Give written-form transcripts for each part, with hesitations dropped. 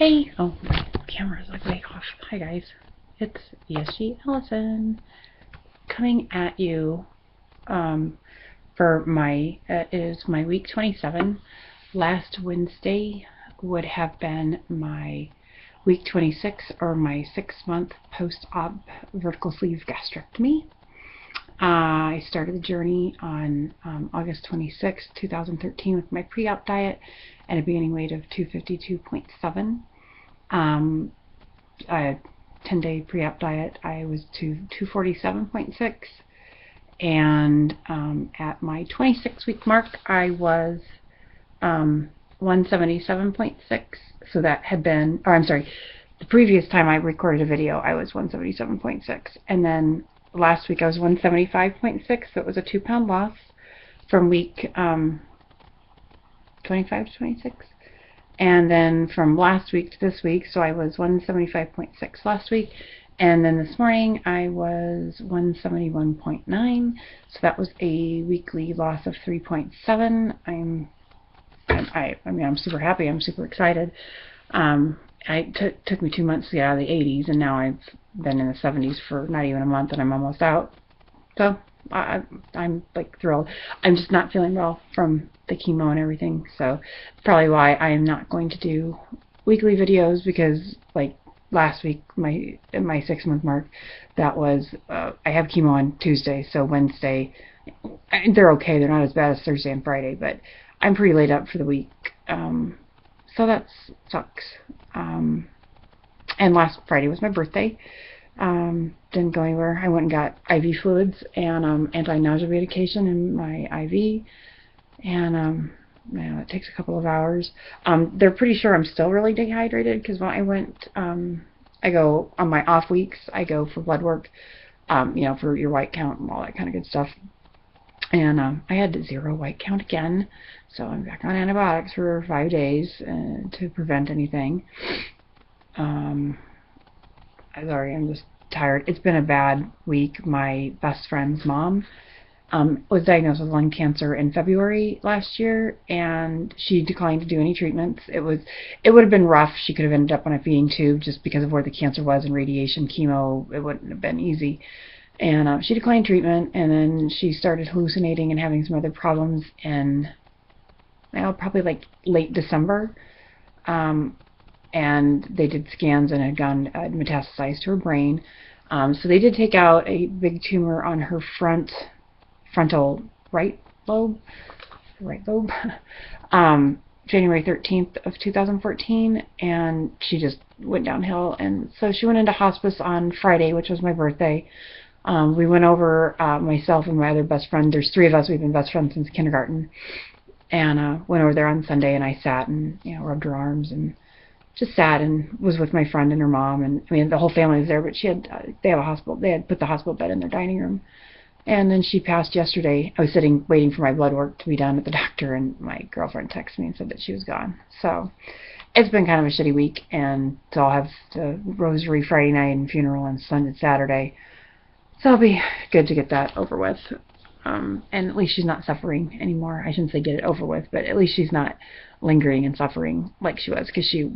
Hey, oh, my camera's like way off. Hi guys, it's VSG Allison coming at you for my, it is my week 27. Last Wednesday would have been my week 26 or my 6-month post-op vertical sleeve gastrectomy. I started the journey on August 26, 2013 with my pre-op diet and a beginning weight of 252.7. A 10-day pre-op diet, I was to 247.6, and at my 26-week mark, I was 177.6. So that had been, or I'm sorry, the previous time I recorded a video, I was 177.6, and then last week I was 175.6. So it was a 2-pound loss from week 25 to 26. And then from last week to this week, so I was 175.6 last week, and then this morning I was 171.9, so that was a weekly loss of 3.7. I'm super happy. I'm super excited. It took me 2 months to get out of the 80s, and now I've been in the 70s for not even a month, and I'm almost out. So I'm like thrilled. I'm just not feeling well from the chemo and everything, so probably why I am not going to do weekly videos, because like last week, my 6-month mark, that was I have chemo on Tuesday, so Wednesday they're okay. They're not as bad as Thursday and Friday, but I'm pretty laid up for the week, so that sucks. And last Friday was my birthday. Didn't go anywhere. I went and got IV fluids and anti-nausea medication in my IV, and it takes a couple of hours. They're pretty sure I'm still really dehydrated, because when I went, I go on my off weeks, I go for blood work, for your white count and all that kind of good stuff. And I had 0 white count again, so I'm back on antibiotics for 5 days to prevent anything. I'm just tired. It's been a bad week. My best friend's mom was diagnosed with lung cancer in February last year, and she declined to do any treatments. It would have been rough. She could have ended up on a feeding tube just because of where the cancer was, and radiation, chemo, it wouldn't have been easy. And she declined treatment, and then she started hallucinating and having some other problems in, probably like late December. And they did scans and had gone metastasized to her brain. So they did take out a big tumor on her frontal right lobe, January 13th of 2014, and she just went downhill. And so she went into hospice on Friday, which was my birthday. We went over, myself and my other best friend. There's 3 of us. We've been best friends since kindergarten. And went over there on Sunday, and I sat and rubbed her arms and just sat and was with my friend and her mom, and the whole family was there, but they had put the hospital bed in their dining room. And then she passed yesterday. I was sitting waiting for my blood work to be done at the doctor, and my girlfriend texted me and said that she was gone. So it's been kind of a shitty week, and so I'll have the rosary Friday night and funeral on Saturday. So it'll be good to get that over with. And at least she's not suffering anymore. I shouldn't say get it over with, but at least she's not lingering and suffering like she was, because she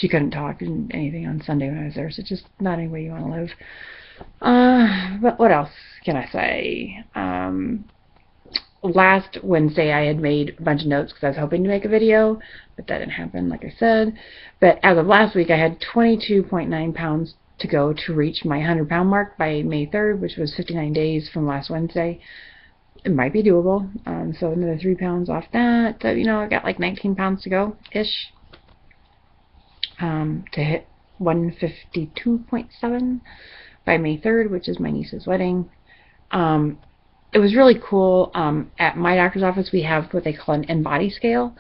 couldn't talk and anything on Sunday when I was there. So it's just not any way you want to live. But what else can I say? Last Wednesday I had made a bunch of notes because I was hoping to make a video, but that didn't happen, like I said. But as of last week, I had 22.9 pounds to go to reach my 100-pound mark by May 3rd, which was 59 days from last Wednesday. It might be doable. So another 3 pounds off that. So, I've got like 19 pounds to go-ish to hit 152.7 by May 3rd, which is my niece's wedding. It was really cool. At my doctor's office, we have what they call an in-body scale.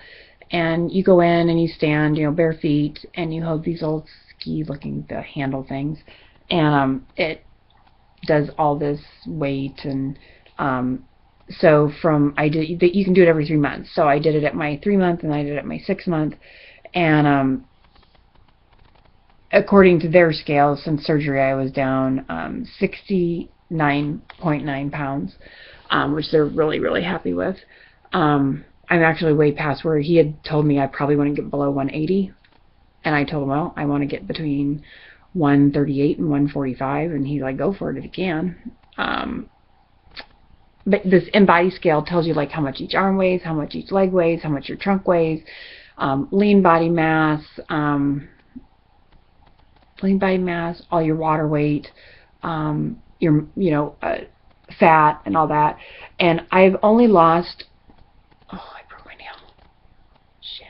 And you go in and you stand, bare feet, and you hold these old ski-looking handle things, and it does all this weight, and so you can do it every 3 months. So I did it at my 3-month, and I did it at my 6-month, and according to their scale, since surgery, I was down 69.9 pounds, which they're really, really happy with. I'm actually way past where he had told me I probably wouldn't get below 180. And I told him, well, I want to get between 138 and 145, and he's like, go for it if you can. But this InBody scale tells you like how much each arm weighs, how much each leg weighs, how much your trunk weighs, lean body mass, all your water weight, your fat and all that. And I've only lost, oh, I broke my nail. Shit.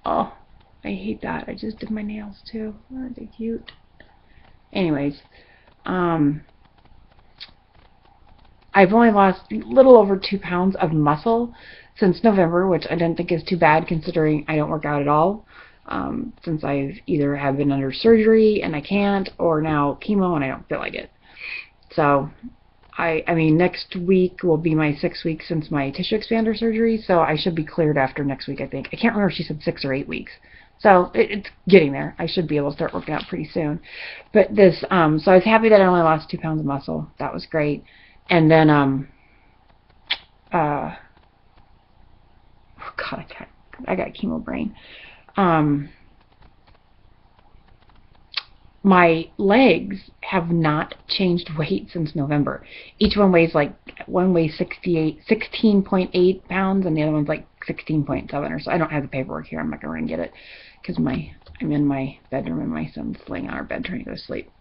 Oh, I hate that. I just did my nails too. Aren't they cute? Anyways, I've only lost a little over 2 pounds of muscle since November, which I didn't think is too bad considering I don't work out at all. Since I've either have been under surgery and I can't, or now chemo and I don't feel like it. So, I mean, next week will be my 6 weeks since my tissue expander surgery, so I should be cleared after next week, I think. I can't remember if she said 6 or 8 weeks. So, it's getting there. I should be able to start working out pretty soon. But this, so I was happy that I only lost 2 pounds of muscle. That was great. And then, oh God, I got chemo brain. My legs have not changed weight since November. Each one weighs like, one weighs 16.8 pounds, and the other one's like 16.7 or so. I don't have the paperwork here. I'm not going to run and get it because I'm in my bedroom and my son's laying on our bed trying to go to sleep.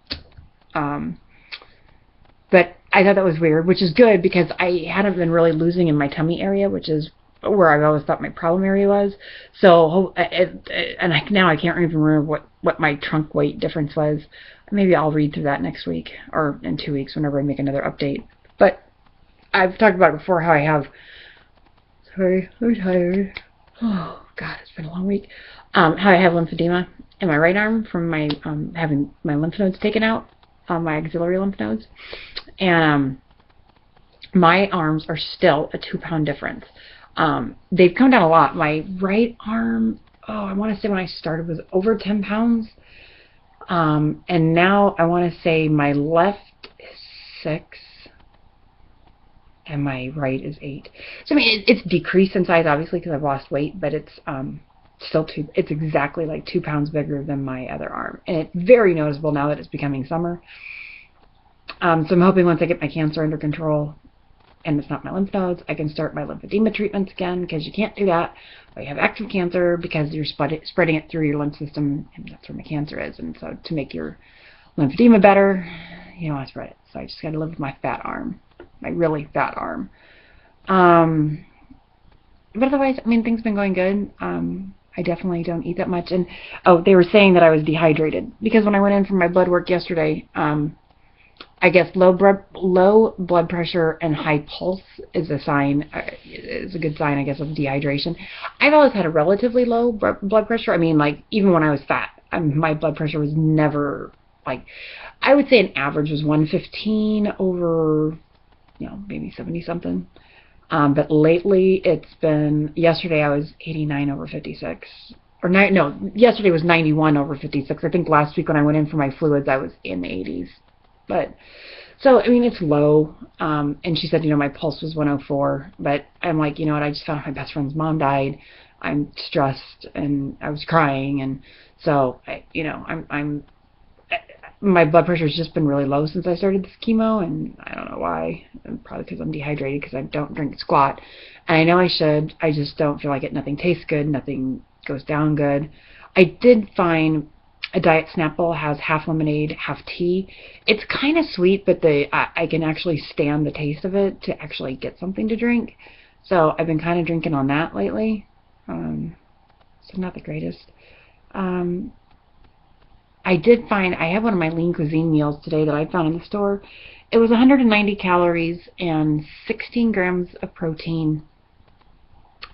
But I thought that was weird, which is good because I hadn't been really losing in my tummy area, which is where I've always thought my problem area was. So, now I can't even remember what my trunk weight difference was. Maybe I'll read through that next week or in 2 weeks whenever I make another update. But I've talked about it before how I have, sorry, I'm tired. Oh, God, it's been a long week. How I have lymphedema in my right arm from my having my lymph nodes taken out, my axillary lymph nodes. And my arms are still a 2 pound difference. They've come down a lot. My right arm, I want to say when I started was over 10 pounds. And now I want to say my left is 6 and my right is 8. So I mean, it's decreased in size obviously because I've lost weight, but it's still it's exactly like 2 pounds bigger than my other arm. And it's very noticeable now that it's becoming summer. So I'm hoping once I get my cancer under control and it's not my lymph nodes, I can start my lymphedema treatments again, because you can't do that while you have active cancer because you're spreading it through your lymph system, and that's where my cancer is. And so to make your lymphedema better, you don't want to spread it. So I just got to live with my fat arm, my really fat arm. But otherwise, I mean, things have been going good. I definitely don't eat that much. And, they were saying that I was dehydrated because when I went in for my blood work yesterday, I guess low blood pressure and high pulse is a sign, is a good sign, I guess, of dehydration. I've always had a relatively low blood pressure. I mean, like, even when I was fat, my blood pressure was never, like, I would say an average was 115 over, maybe 70-something. But lately, it's been, yesterday I was 89 over 56. Or, yesterday was 91 over 56. I think last week when I went in for my fluids, I was in the 80s. But, so, I mean, it's low. And she said, my pulse was 104. But I'm like, you know what, I just found out my best friend's mom died. I'm stressed, and I was crying. And so, my blood pressure has just been really low since I started this chemo. And I don't know why. Probably because I'm dehydrated because I don't drink squat. And I know I should. I just don't feel like it. Nothing tastes good. Nothing goes down good. I did find a Diet Snapple has half lemonade, half tea. It's kind of sweet, but I can actually stand the taste of it to actually get something to drink. So I've been kind of drinking on that lately. So not the greatest. I did find, I had one of my lean cuisine meals today that I found in the store. It was 190 calories and 16 grams of protein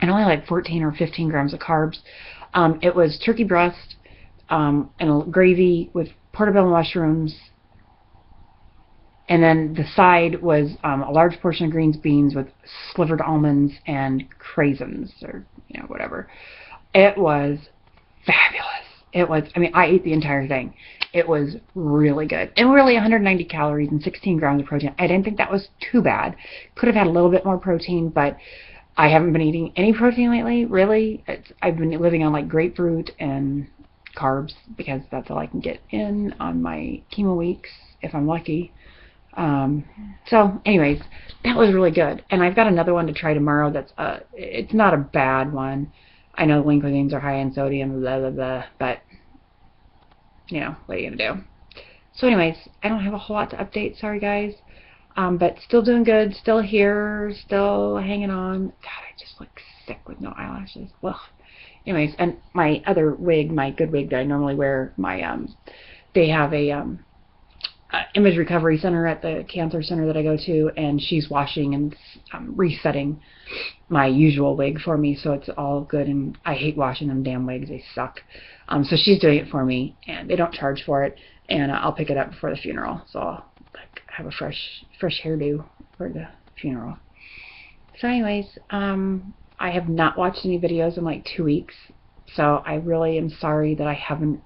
and only like 14 or 15 grams of carbs. It was turkey breast, and a gravy with portobello mushrooms, and then the side was a large portion of greens beans with slivered almonds and craisins, or whatever. It was fabulous. It was, I mean, I ate the entire thing. It was really good. And really 190 calories and 16 grams of protein. I didn't think that was too bad. Could have had a little bit more protein, but I haven't been eating any protein lately, really. I've been living on like grapefruit and carbs because that's all I can get in on my chemo weeks if I'm lucky. So anyways, that was really good. And I've got another one to try tomorrow that's it's not a bad one. I know linguines are high in sodium, blah blah blah, but you know, what are you gonna do? So anyways, I don't have a whole lot to update, sorry guys. But still doing good, still here, still hanging on. God, I just look sick with no eyelashes. Well, anyways, and my other wig, my good wig that I normally wear, they have a image recovery center at the cancer center that I go to, and she's washing and resetting my usual wig for me, so it's all good. And I hate washing them damn wigs, they suck. So she's doing it for me, and they don't charge for it, and I'll pick it up before the funeral, so I'll have a fresh hairdo for the funeral. So anyways, I have not watched any videos in like 2 weeks, so I really am sorry that I haven't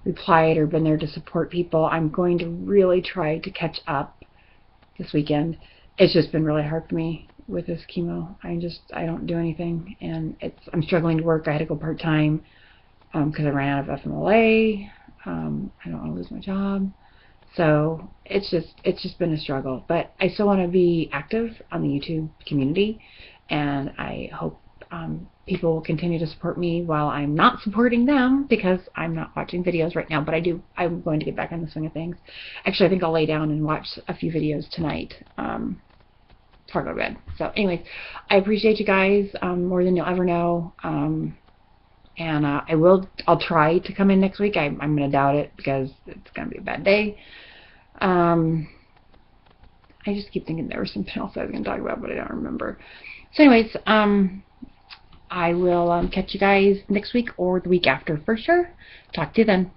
replied or been there to support people. I'm going to really try to catch up this weekend. It's just been really hard for me with this chemo. I don't do anything, and I'm struggling to work. I had to go part-time because I ran out of FMLA. I don't want to lose my job. So it's just been a struggle, but I still want to be active on the YouTube community, and I hope people will continue to support me while I'm not supporting them, because I'm not watching videos right now, but I'm going to get back on the swing of things. Actually, I think I'll lay down and watch a few videos tonight before I go to bed. So anyways, I appreciate you guys more than you'll ever know. And I'll try to come in next week. I'm going to doubt it because it's going to be a bad day. I just keep thinking there was something else I was going to talk about, but I don't remember. So anyways, I will catch you guys next week or the week after for sure. Talk to you then.